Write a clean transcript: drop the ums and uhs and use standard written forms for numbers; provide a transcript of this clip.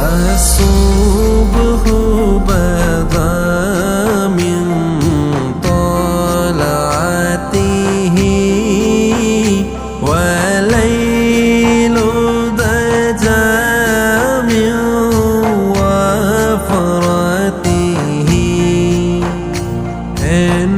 الصبح بدا من طلعته والليل دجى من وفرته